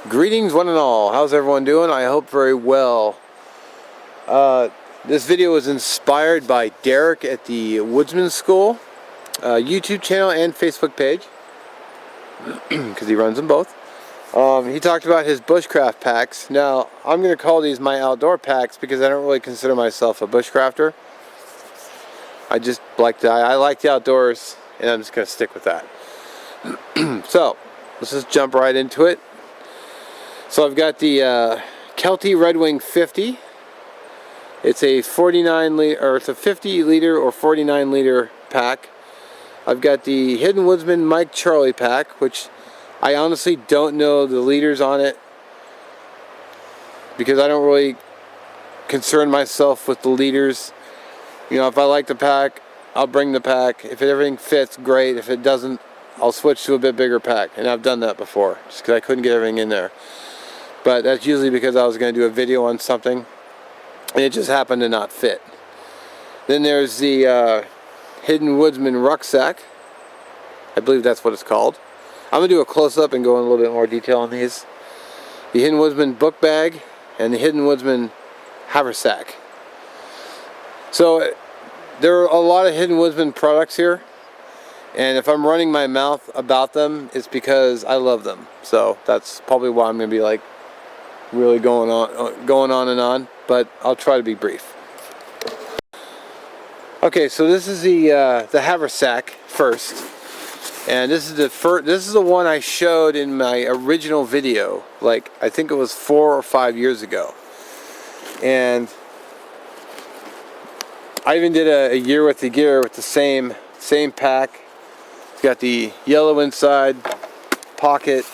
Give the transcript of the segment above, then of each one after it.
Greetings one and all. How's everyone doing? I hope very well. This video was inspired by Derek at the Woodsman School YouTube channel and Facebook page because he runs them both. He talked about his bushcraft packs. Now I'm going to call these my outdoor packs because I don't really consider myself a bushcrafter. I just like I like the outdoors, and I'm just going to stick with that. So let's just jump right into it. So I've got the Kelty Red Wing 50. It's a 49 liter, or it's a 50 liter or 49 liter pack. I've got the Hidden Woodsman Mike Charlie pack, which I honestly don't know the liters on it because I don't really concern myself with the liters. You know, if I like the pack, I'll bring the pack. If everything fits, great. If it doesn't, I'll switch to a bit bigger pack. And I've done that before, just because I couldn't get everything in there. But that's usually because I was going to do a video on something, and it just happened to not fit. Then there's the Hidden Woodsman rucksack. I believe that's what it's called. I'm going to do a close-up and go in a little bit more detail on these. The Hidden Woodsman book bag and the Hidden Woodsman Haversack. So there are a lot of Hidden Woodsman products here, and if I'm running my mouth about them, it's because I love them. So that's probably why I'm going to be like really going on and on, but I'll try to be brief. Okay, so this is the Haversack first, and this is the one I showed in my original video, like I think it was 4 or 5 years ago, and I even did a year with the gear with the same pack. It's got the yellow inside pocket,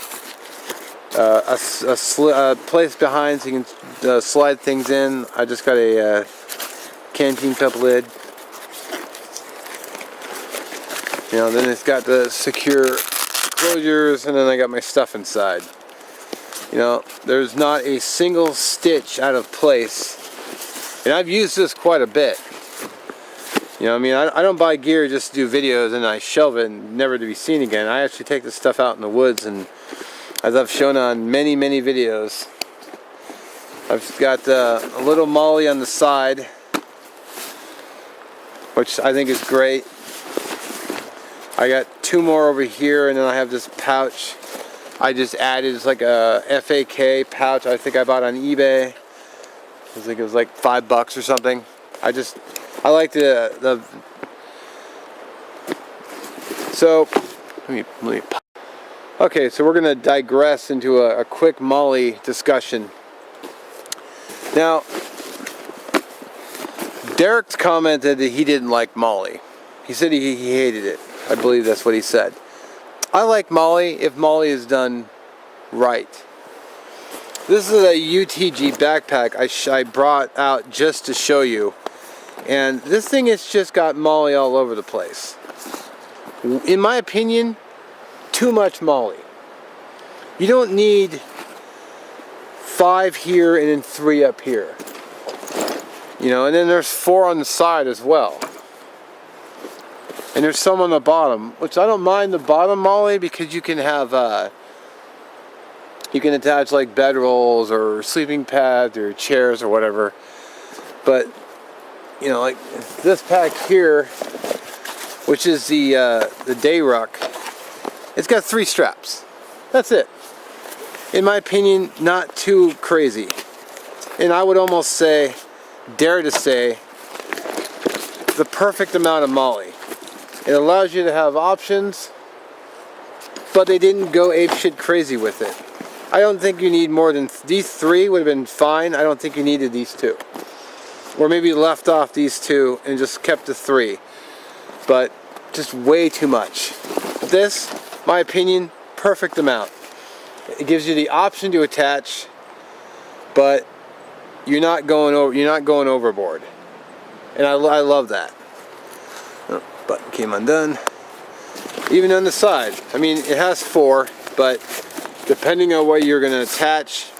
a place behind so you can slide things in. I just got a canteen cup lid. You know, then it's got the secure closures, and then I got my stuff inside. You know, there's not a single stitch out of place, and I've used this quite a bit. You know, I mean, I don't buy gear just to do videos and I shelve it and never to be seen again. I actually take this stuff out in the woods, and as I've shown on many videos, I've got a little molly on the side, which I think is great. I got 2 more over here, and then I have this pouch I just added. It's like a FAK pouch I think I bought on eBay. I think it was like $5 or something. I like the so let me okay, so we're going to digress into a quick molly discussion. Now, Derek commented that he didn't like molly. He said he hated it. I believe that's what he said. I like molly if molly is done right. This is a UTG backpack I brought out just to show you. And this thing has just got molly all over the place. In my opinion, too much molly. You don't need 5 here and then 3 up here. You know, and then there's 4 on the side as well. And there's some on the bottom, which I don't mind the bottom molly because you can have you can attach like bedrolls or sleeping pads or chairs or whatever. But you know, like this pack here, which is the day ruck, it's got 3 straps. That's it. In my opinion, not too crazy. And I would almost say, dare to say, the perfect amount of molly. It allows you to have options, but they didn't go apeshit crazy with it. I don't think you need more than these 3 would have been fine. I don't think you needed these 2. Or maybe left off these 2 and just kept the 3. But just way too much. This, my opinion, perfect amount. It gives you the option to attach, but you're not going overboard. And I love that. Oh, button came undone. Even on the side. I mean, it has 4, but depending on what you're going to attach,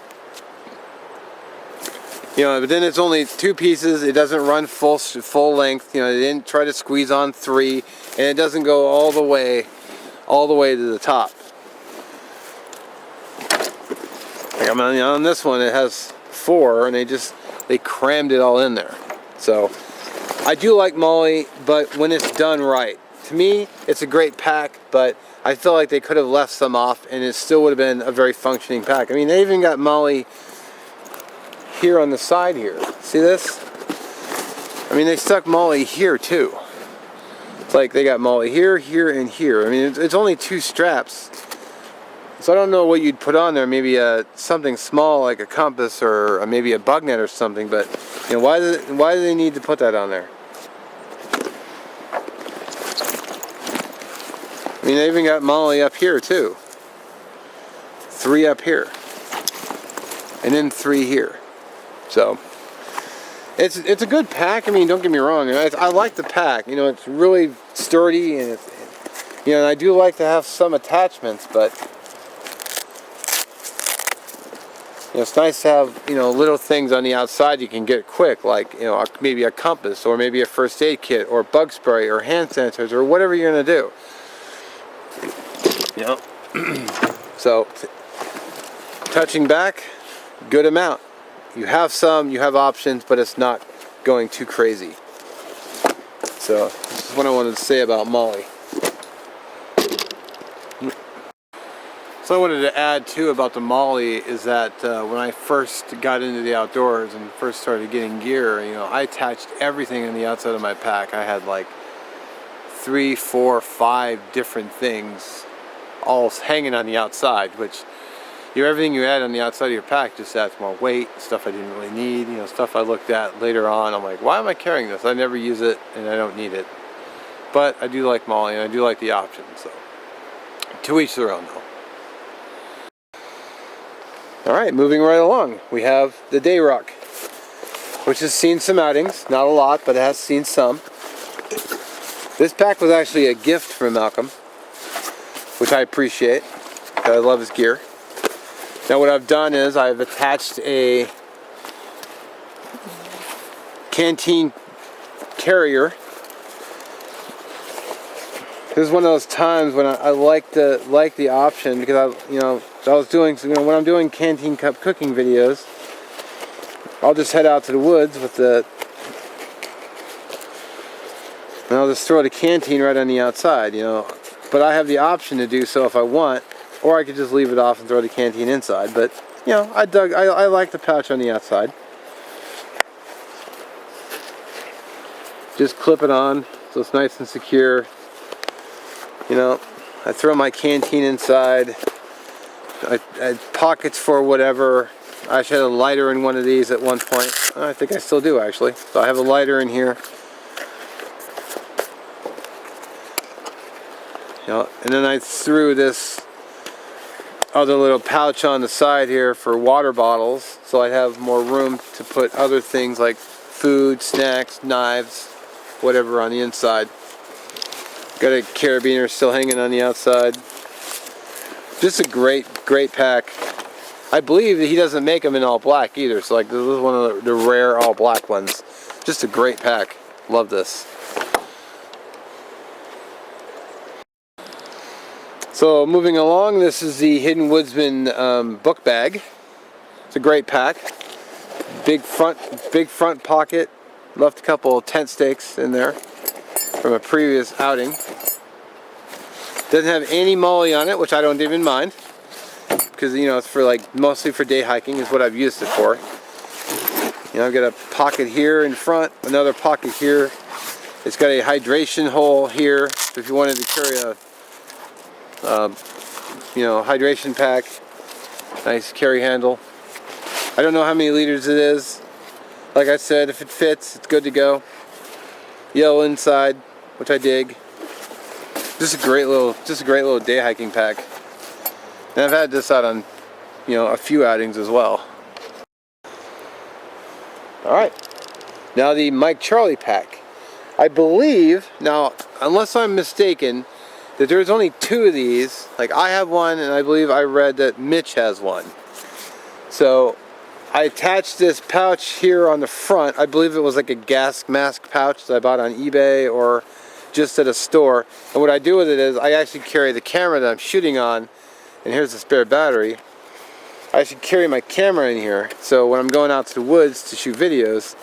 you know, but then it's only 2 pieces. It doesn't run full length. You know, they didn't try to squeeze on 3, and it doesn't go all the way to the top. I mean, on this one it has 4, and they crammed it all in there. So I do like Molly, but when it's done right. To me, it's a great pack, but I feel like they could have left some off and it still would have been a very functioning pack. I mean, they even got Molly here on the side here. See this? I mean, they stuck Molly here too. It's like they got Molly here, here, and here. I mean, it's only 2 straps. So I don't know what you'd put on there. Maybe something small like a compass or maybe a bug net or something. But you know, why do they need to put that on there? I mean, they even got Molly up here too. 3 up here, and then 3 here. So it's a good pack. I mean, don't get me wrong. I like the pack. You know, it's really sturdy, and you know, and I do like to have some attachments, but you know, it's nice to have, you know, little things on the outside you can get quick, like, you know, maybe a compass or maybe a first aid kit or bug spray or hand sanitizers or whatever you're gonna do. You know, so touching back, good amount. You have some, you have options, but it's not going too crazy. So this is what I wanted to say about Molly. So I wanted to add too about the Molly is that when I first got into the outdoors and first started getting gear, you know, I attached everything on the outside of my pack. I had like 3, 4, 5 different things all hanging on the outside, which everything you add on the outside of your pack just adds more weight, stuff I didn't really need, you know, stuff I looked at later on. I'm like, why am I carrying this? I never use it and I don't need it. But I do like Molly and I do like the option, so to each their own though. Alright, moving right along, we have the Day Rock, which has seen some outings, not a lot, but it has seen some. This pack was actually a gift from Malcolm, which I appreciate, because I love his gear. Now what I've done is I've attached a canteen carrier. This is one of those times when I like the option, because I was doing, you know, when I'm doing canteen cup cooking videos, I'll just head out to the woods with and I'll just throw the canteen right on the outside, you know. But I have the option to do so if I want, or I could just leave it off and throw the canteen inside. But you know, I like the pouch on the outside. Just clip it on so it's nice and secure. You know, I throw my canteen inside. I had pockets for whatever. I actually had a lighter in one of these at one point. I think I still do actually. So I have a lighter in here. You know, and then I threw this other little pouch on the side here for water bottles, so I'd have more room to put other things like food, snacks, knives, whatever on the inside. Got a carabiner still hanging on the outside. Just a great pack. I believe that he doesn't make them in all black either, so like this is one of the rare all black ones. Just a great pack. Love this. So moving along, this is the Hidden Woodsman book bag. It's a great pack. Big front pocket. Left a couple of tent stakes in there from a previous outing. Doesn't have any Molly on it, which I don't even mind, because you know it's for like mostly for day hiking is what I've used it for. You know, I've got a pocket here in front, another pocket here. It's got a hydration hole here, so if you wanted to carry a you know, hydration pack. Nice carry handle. I don't know how many liters it is. Like I said, if it fits, it's good to go. Yellow inside, which I dig. Just a great little day hiking pack. And I've had this out on, you know, a few outings as well. Alright. Now the Mike Charlie pack. I believe, now unless I'm mistaken, that there's only 2 of these. Like I have one, and I believe I read that Mitch has one. So I attached this pouch here on the front. I believe it was like a gas mask pouch that I bought on eBay or just at a store. And what I do with it is I actually carry the camera that I'm shooting on, and here's the spare battery. I should carry my camera in here. So when I'm going out to the woods to shoot videos,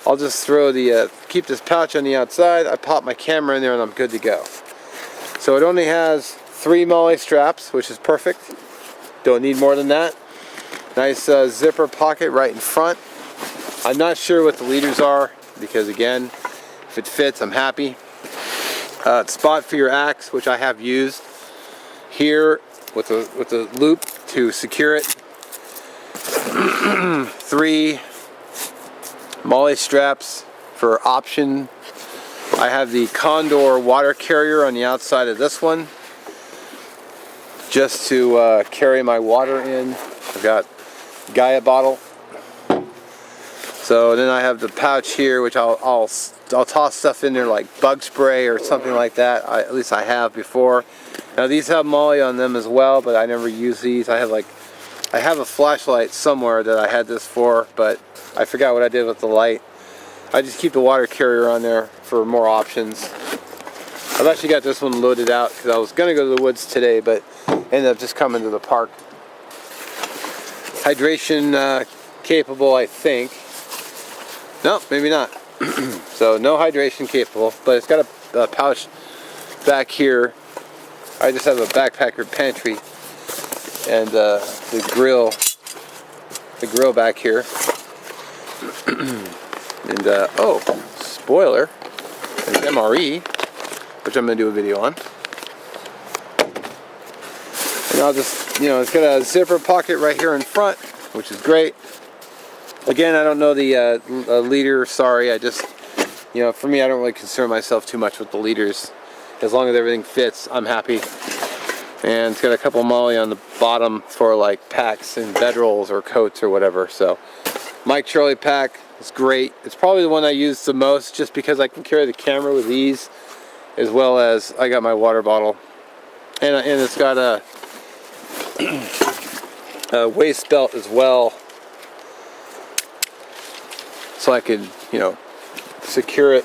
I'll just throw the, keep this pouch on the outside, I pop my camera in there and I'm good to go. So it only has 3 MOLLE straps, which is perfect. Don't need more than that. Nice zipper pocket right in front. I'm not sure what the leaders are because again, if it fits, I'm happy. Spot for your axe, which I have used here with a loop to secure it. 3 MOLLE straps for option. I have the Condor water carrier on the outside of this one just to carry my water in. I've got Gaia bottle. So then I have the pouch here, which I'll toss stuff in there like bug spray or something like that. At least I have before. Now these have MOLLE on them as well, but I never use these. I have a flashlight somewhere that I had this for, but I forgot what I did with the light. I just keep the water carrier on there for more options. I've actually got this one loaded out because I was going to go to the woods today, but ended up just coming to the park. Hydration capable, I think. No, maybe not. So no hydration capable, but it's got a pouch back here. I just have a backpacker pantry and the grill back here. And oh, spoiler, there's MRE, which I'm going to do a video on. And I'll just, you know, it's got a zipper pocket right here in front, which is great. Again, I don't know the leader, sorry, I just, you know, for me, I don't really concern myself too much with the leaders. As long as everything fits, I'm happy. And it's got a couple MOLLE on the bottom for like packs and bedrolls or coats or whatever. So, Mike Charlie pack is great. It's probably the one I use the most just because I can carry the camera with ease, as well as I got my water bottle. And it's got a waist belt as well. So I could, you know, secure it,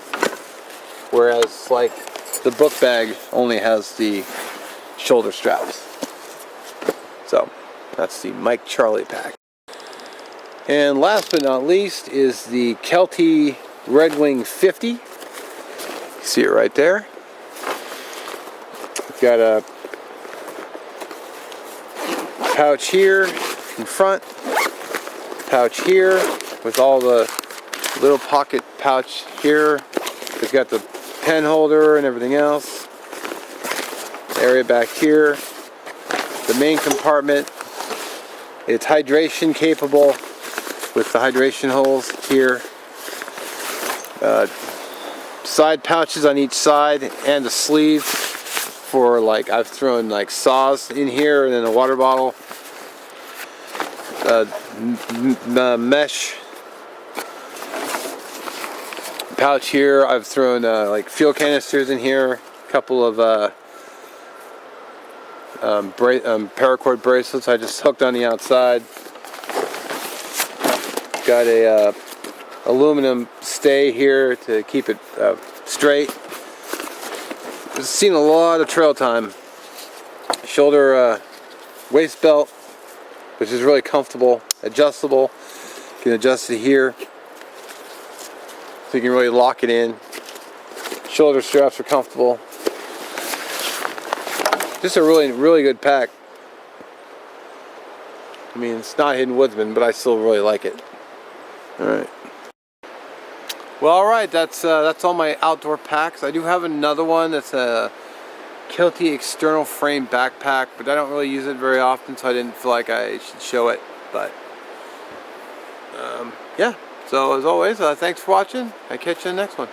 whereas like the book bag only has the shoulder straps. So that's the Mike Charlie pack. And last but not least is the Kelty Red Wing 50. You see it right there. It's got a pouch here in front, pouch here with all the little pocket pouch here. It's got the pen holder and everything else. Area back here. The main compartment. It's hydration capable with the hydration holes here. Side pouches on each side and a sleeve for like, I've thrown like saws in here and then a water bottle. Mesh pouch here. I've thrown like fuel canisters in here, a couple of paracord bracelets I just hooked on the outside. Got a aluminum stay here to keep it straight. I've seen a lot of trail time. Shoulder waist belt, which is really comfortable, adjustable. You can adjust it here, so you can really lock it in. Shoulder straps are comfortable. Just a really good pack. I mean, it's not Hidden Woodsman, but I still really like it. All right. Well, all right. That's all my outdoor packs. I do have another one that's a Kelty external frame backpack, but I don't really use it very often, so I didn't feel like I should show it. But yeah. So as always, thanks for watching. I'll catch you in the next one.